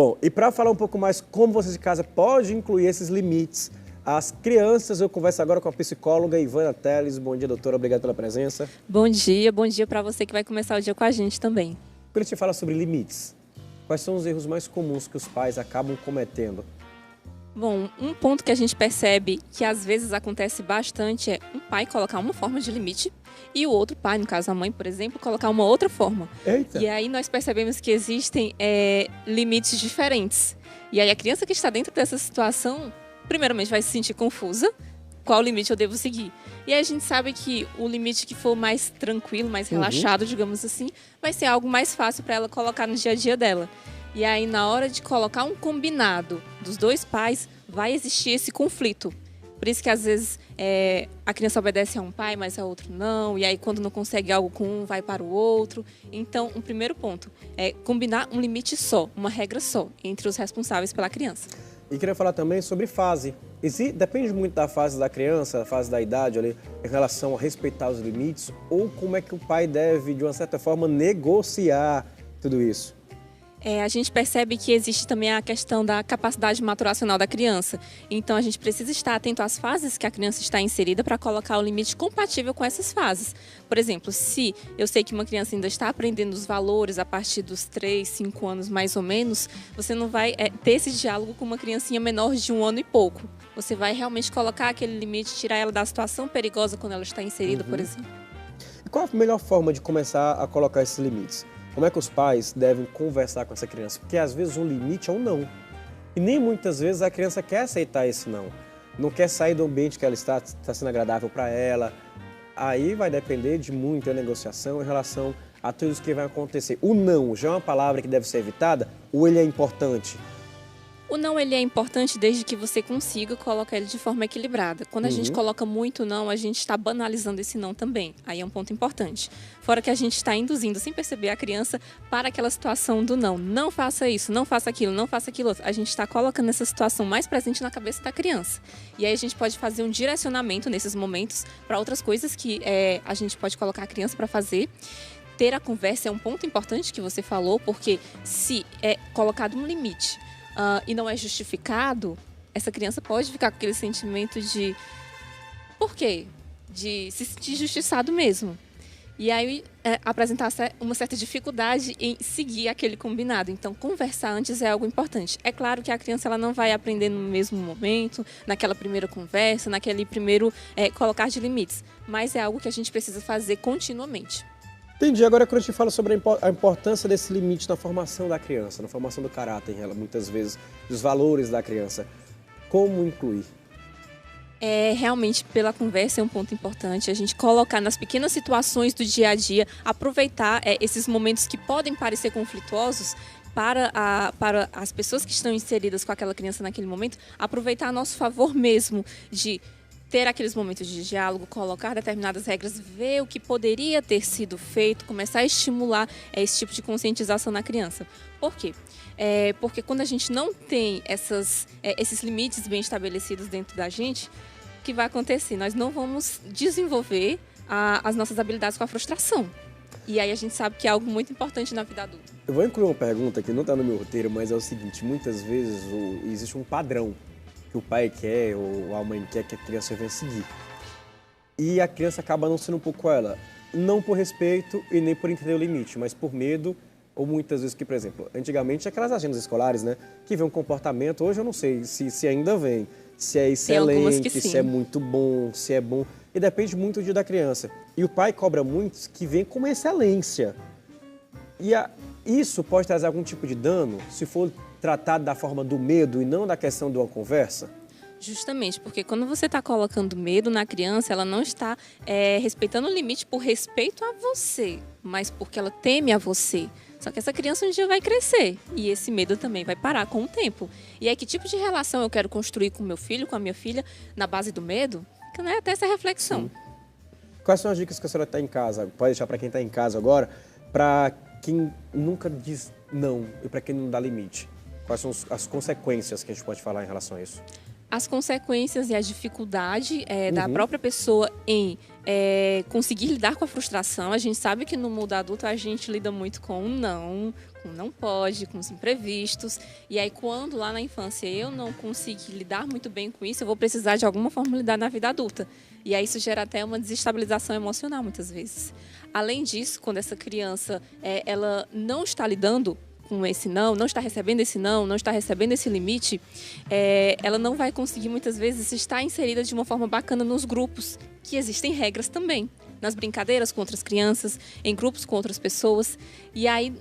Bom, e para falar um pouco mais como você de casa pode incluir esses limites às crianças, eu converso agora com a psicóloga Ivana Teles. Bom dia, doutora. Obrigado pela presença. Bom dia para você que vai começar o dia com a gente também. Quando a gente fala sobre limites, quais são os erros mais comuns que os pais acabam cometendo? Bom, um ponto que a gente percebe que às vezes acontece bastante é um pai colocar uma forma de limite e o outro pai, no caso a mãe, por exemplo, colocar uma outra forma. Eita. E aí nós percebemos que existem limites diferentes. E aí a criança que está dentro dessa situação, primeiramente vai se sentir confusa. Qual limite eu devo seguir? E aí a gente sabe que o limite que for mais tranquilo, mais relaxado, digamos assim, vai ser algo mais fácil para ela colocar no dia a dia dela. E aí, na hora de colocar um combinado dos dois pais, vai existir esse conflito. Por isso que, às vezes, a criança obedece a um pai, mas a outro não. E aí, quando não consegue algo com um, vai para o outro. Então, o primeiro ponto é combinar um limite só, uma regra só, entre os responsáveis pela criança. E queria falar também sobre fase. Depende muito da fase da criança, da fase da idade ali, em relação a respeitar os limites, ou como é que o pai deve, de uma certa forma, negociar tudo isso. A gente percebe que existe também a questão da capacidade maturacional da criança. Então, a gente precisa estar atento às fases que a criança está inserida para colocar o limite compatível com essas fases. Por exemplo, se eu sei que uma criança ainda está aprendendo os valores a partir dos 3, 5 anos mais ou menos, você não vai ter esse diálogo com uma criancinha menor de 1 ano e pouco. Você vai realmente colocar aquele limite, tirar ela da situação perigosa quando ela está inserida, por exemplo. E qual a melhor forma de começar a colocar esses limites? Como é que os pais devem conversar com essa criança? Porque às vezes um limite é um não. E nem muitas vezes a criança quer aceitar esse não. Não quer sair do ambiente que ela está sendo agradável para ela. Aí vai depender de muita negociação em relação a tudo isso que vai acontecer. O não já é uma palavra que deve ser evitada ou ele é importante? O não, ele é importante desde que você consiga colocar ele de forma equilibrada. Quando a gente coloca muito não, a gente está banalizando esse não também. Aí é um ponto importante. Fora que a gente está induzindo, sem perceber, a criança para aquela situação do não. Não faça isso, não faça aquilo, não faça aquilo outro. A gente está colocando essa situação mais presente na cabeça da criança. E aí a gente pode fazer um direcionamento nesses momentos para outras coisas que a gente pode colocar a criança para fazer. Ter a conversa é um ponto importante que você falou, porque se é colocado um limite e não é justificado, essa criança pode ficar com aquele sentimento de por quê? De se sentir injustiçado mesmo. E aí apresentar uma certa dificuldade em seguir aquele combinado. Então, conversar antes é algo importante. É claro que a criança ela não vai aprender no mesmo momento, naquela primeira conversa, naquele primeiro colocar de limites. Mas é algo que a gente precisa fazer continuamente. Entendi. Agora, quando a gente fala sobre a importância desse limite na formação da criança, na formação do caráter, muitas vezes, dos valores da criança, como incluir? Realmente, pela conversa é um ponto importante. A gente colocar nas pequenas situações do dia a dia, aproveitar esses momentos que podem parecer conflituosos para as pessoas que estão inseridas com aquela criança naquele momento, aproveitar a nosso favor mesmo de ter aqueles momentos de diálogo, colocar determinadas regras, ver o que poderia ter sido feito, começar a estimular esse tipo de conscientização na criança. Por quê? Porque quando a gente não tem esses limites bem estabelecidos dentro da gente, o que vai acontecer? Nós não vamos desenvolver as nossas habilidades com a frustração. E aí a gente sabe que é algo muito importante na vida adulta. Eu vou incluir uma pergunta que não está no meu roteiro, mas é o seguinte, muitas vezes existe um padrão que o pai quer ou a mãe quer que a criança venha seguir. E a criança acaba não sendo um pouco ela. Não por respeito e nem por entender o limite, mas por medo ou muitas vezes que, por exemplo, antigamente aquelas agendas escolares, né, que vê um comportamento, hoje eu não sei se ainda vem, se é excelente, se é muito bom, se é bom. E depende muito do dia da criança. E o pai cobra muitos que vem com uma excelência. E isso pode trazer algum tipo de dano se for tratado da forma do medo e não da questão de uma conversa? Justamente, porque quando você está colocando medo na criança, ela não está respeitando o limite por respeito a você, mas porque ela teme a você. Só que essa criança um dia vai crescer e esse medo também vai parar com o tempo. E aí, que tipo de relação eu quero construir com meu filho, com a minha filha, na base do medo? Que não é até essa reflexão. Sim. Quais são as dicas que a senhora está em casa? Pode deixar para quem está em casa agora, para quem nunca diz não e para quem não dá limite? Quais são as consequências que a gente pode falar em relação a isso? As consequências e a dificuldade da própria pessoa em conseguir lidar com a frustração. A gente sabe que no mundo adulto a gente lida muito com o não pode, com os imprevistos. E aí, quando lá na infância eu não consegui lidar muito bem com isso, eu vou precisar de alguma forma lidar na vida adulta. E aí isso gera até uma desestabilização emocional muitas vezes. Além disso, quando essa criança ela não está lidando com esse não está recebendo esse não está recebendo esse limite, ela não vai conseguir muitas vezes estar inserida de uma forma bacana nos grupos, que existem regras também, nas brincadeiras com outras crianças, em grupos com outras pessoas. E aí,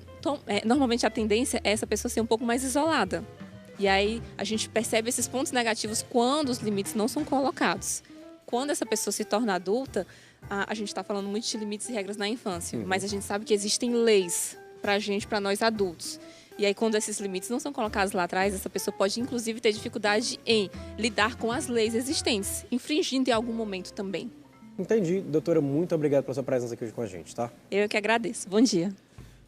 normalmente a tendência é essa pessoa ser um pouco mais isolada. E aí a gente percebe esses pontos negativos quando os limites não são colocados. Quando essa pessoa se torna adulta, a gente está falando muito de limites e regras na infância, mas a gente sabe que existem leis para nós adultos. E aí, quando esses limites não são colocados lá atrás, essa pessoa pode, inclusive, ter dificuldade em lidar com as leis existentes, infringindo em algum momento também. Entendi. Doutora, muito obrigado pela sua presença aqui hoje com a gente, tá? Eu que agradeço. Bom dia.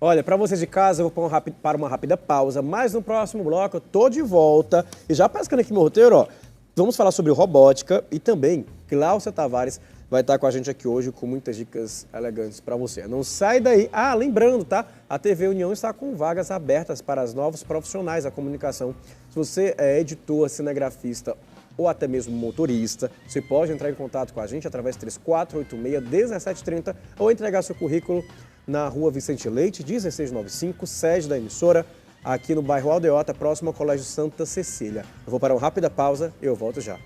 Olha, para vocês de casa, eu vou para uma rápida pausa, mas no próximo bloco eu tô de volta. E já pescando aqui meu roteiro, ó, vamos falar sobre robótica e também Cláudia Tavares vai estar com a gente aqui hoje com muitas dicas elegantes para você. Não sai daí. Ah, lembrando, tá? A TV União está com vagas abertas para os novos profissionais da comunicação. Se você é editor, cinegrafista ou até mesmo motorista, você pode entrar em contato com a gente através de 3486-1730 ou entregar seu currículo na Rua Vicente Leite, 1695, sede da emissora, aqui no bairro Aldeota, próximo ao Colégio Santa Cecília. Eu vou para uma rápida pausa e eu volto já.